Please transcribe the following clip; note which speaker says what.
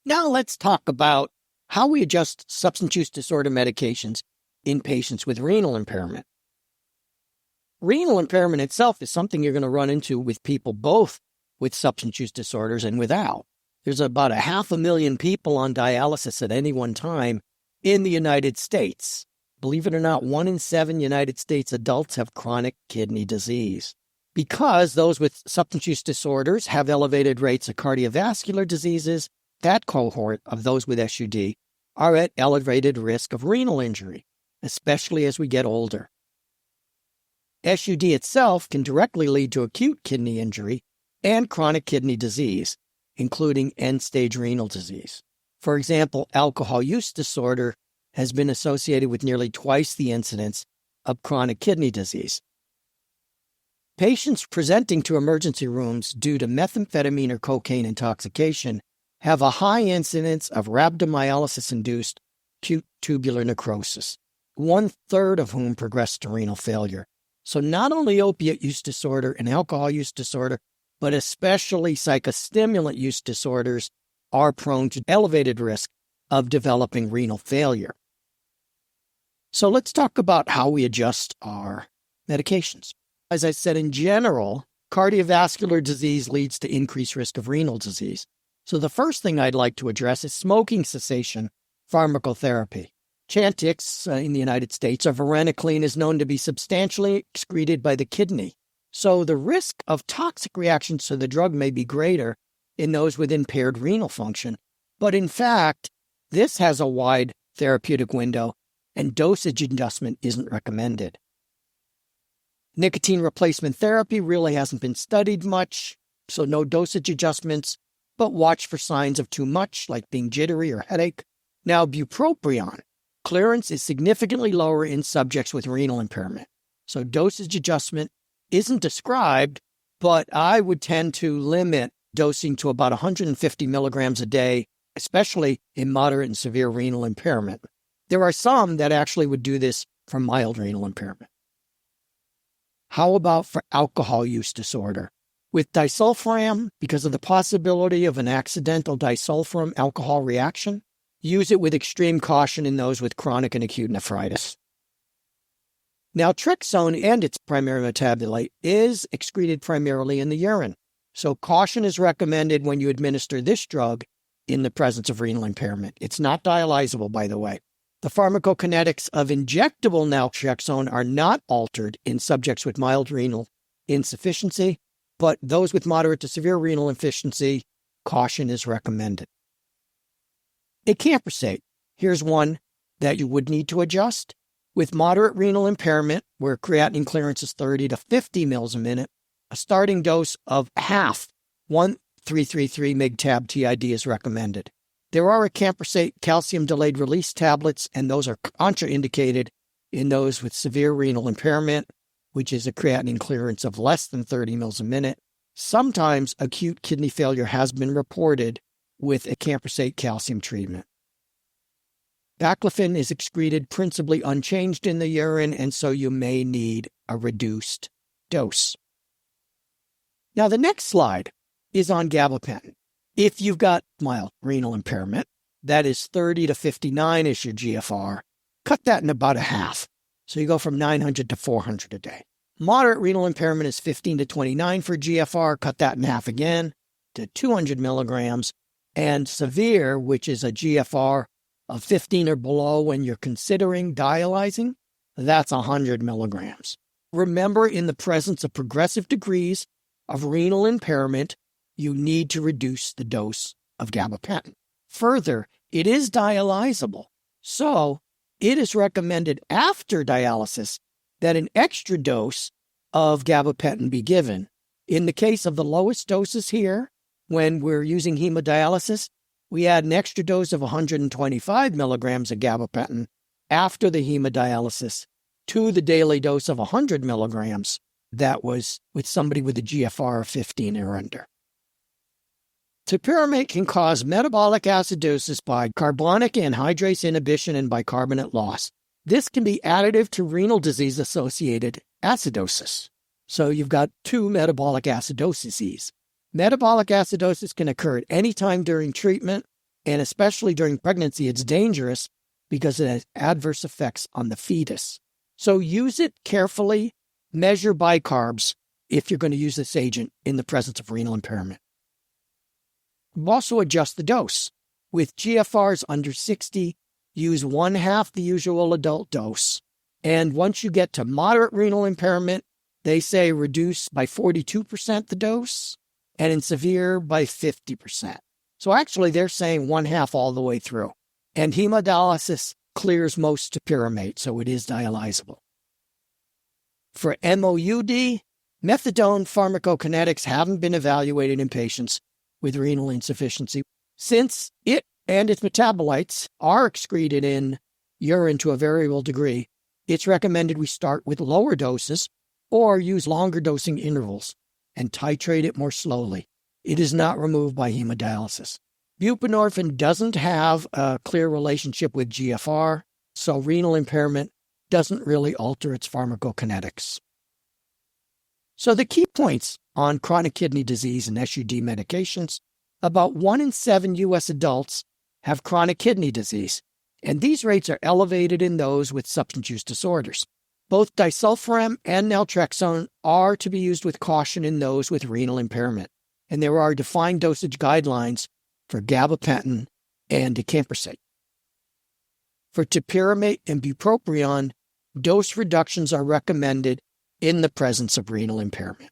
Speaker 1: Now let's talk about how we adjust substance use disorder medications in patients with renal impairment. Renal impairment itself is something you're going to run into with people both with substance use disorders and without. There's about 500,000 people on dialysis at any one time in the United States. Believe it or not, 1 in 7 United States adults have chronic kidney disease. Because those with substance use disorders have elevated rates of cardiovascular diseases, that cohort of those with SUD are at elevated risk of renal injury, especially as we get older. SUD itself can directly lead to acute kidney injury and chronic kidney disease, including end-stage renal disease. For example, alcohol use disorder has been associated with nearly twice the incidence of chronic kidney disease. Patients presenting to emergency rooms due to methamphetamine or cocaine intoxication have a high incidence of rhabdomyolysis-induced acute tubular necrosis, 1/3 of whom progress to renal failure. So not only opiate use disorder and alcohol use disorder, but especially psychostimulant use disorders are prone to elevated risk of developing renal failure. So let's talk about how we adjust our medications. As I said, in general, cardiovascular disease leads to increased risk of renal disease. So the first thing I'd like to address is smoking cessation pharmacotherapy. Chantix in the United States, or varenicline, is known to be substantially excreted by the kidney. So the risk of toxic reactions to the drug may be greater in those with impaired renal function. But in fact, this has a wide therapeutic window, and dosage adjustment isn't recommended. Nicotine replacement therapy really hasn't been studied much, so no dosage adjustments, but watch for signs of too much, like being jittery or headache. Now, bupropion clearance is significantly lower in subjects with renal impairment, so dosage adjustment isn't described, but I would tend to limit dosing to about 150 milligrams a day, especially in moderate and severe renal impairment. There are some that actually would do this for mild renal impairment. How about for alcohol use disorder? With disulfiram, because of the possibility of an accidental disulfiram alcohol reaction, use it with extreme caution in those with chronic and acute nephritis. Naltrexone and its primary metabolite is excreted primarily in the urine, so caution is recommended when you administer this drug in the presence of renal impairment. It's not dialysable, by the way. The pharmacokinetics of injectable naltrexone are not altered in subjects with mild renal insufficiency, but those with moderate to severe renal insufficiency, caution is recommended. Acamprosate. Here's one that you would need to adjust. With moderate renal impairment, where creatinine clearance is 30 to 50 mils a minute, a starting dose of half 1,333 mg/tab TID is recommended. There are acamprosate calcium delayed release tablets, and those are contraindicated in those with severe renal impairment, which is a creatinine clearance of less than 30 mils a minute. Sometimes acute kidney failure has been reported with acamprosate calcium treatment. Baclofen is excreted principally unchanged in the urine, and so you may need a reduced dose. Now, the next slide is on gabapentin. If you've got mild renal impairment, that is 30 to 59 is your GFR, cut that in about a half. So you go from 900 to 400 a day. Moderate renal impairment is 15 to 29 for GFR, cut that in half again to 200 milligrams. And severe, which is a GFR of 15 or below when you're considering dialyzing, that's 100 milligrams. Remember, in the presence of progressive degrees of renal impairment, you need to reduce the dose of gabapentin. Further, it is dialysable, so it is recommended after dialysis that an extra dose of gabapentin be given. In the case of the lowest doses here, when we're using hemodialysis, we add an extra dose of 125 milligrams of gabapentin after the hemodialysis to the daily dose of 100 milligrams that was with somebody with a GFR of 15 or under. Topiramate can cause metabolic acidosis by carbonic anhydrase inhibition and bicarbonate loss. This can be additive to renal disease-associated acidosis. So you've got two metabolic acidoses. Metabolic acidosis can occur at any time during treatment, And especially during pregnancy, it's dangerous because it has adverse effects on the fetus. So use it carefully. Measure bicarbs if you're going to use this agent in the presence of renal impairment. Also adjust the dose. With GFRs under 60, use 1/2 the usual adult dose. And once you get to moderate renal impairment, they say reduce by 42% the dose, and in severe by 50%. So actually they're saying 1/2 all the way through. And hemodialysis clears most topiramate, so it is dialysable. For MOUD, methadone pharmacokinetics haven't been evaluated in patients with renal insufficiency. Since it and its metabolites are excreted in urine to a variable degree, it's recommended we start with lower doses or use longer dosing intervals and titrate it more slowly. It is not removed by hemodialysis. Buprenorphine doesn't have a clear relationship with GFR, so renal impairment doesn't really alter its pharmacokinetics. So the key points on chronic kidney disease and SUD medications: about 1 in 7 U.S. adults have chronic kidney disease, and these rates are elevated in those with substance use disorders. Both disulfiram and naltrexone are to be used with caution in those with renal impairment, and there are defined dosage guidelines for gabapentin and acamprosate. For topiramate and bupropion, dose reductions are recommended in the presence of renal impairment.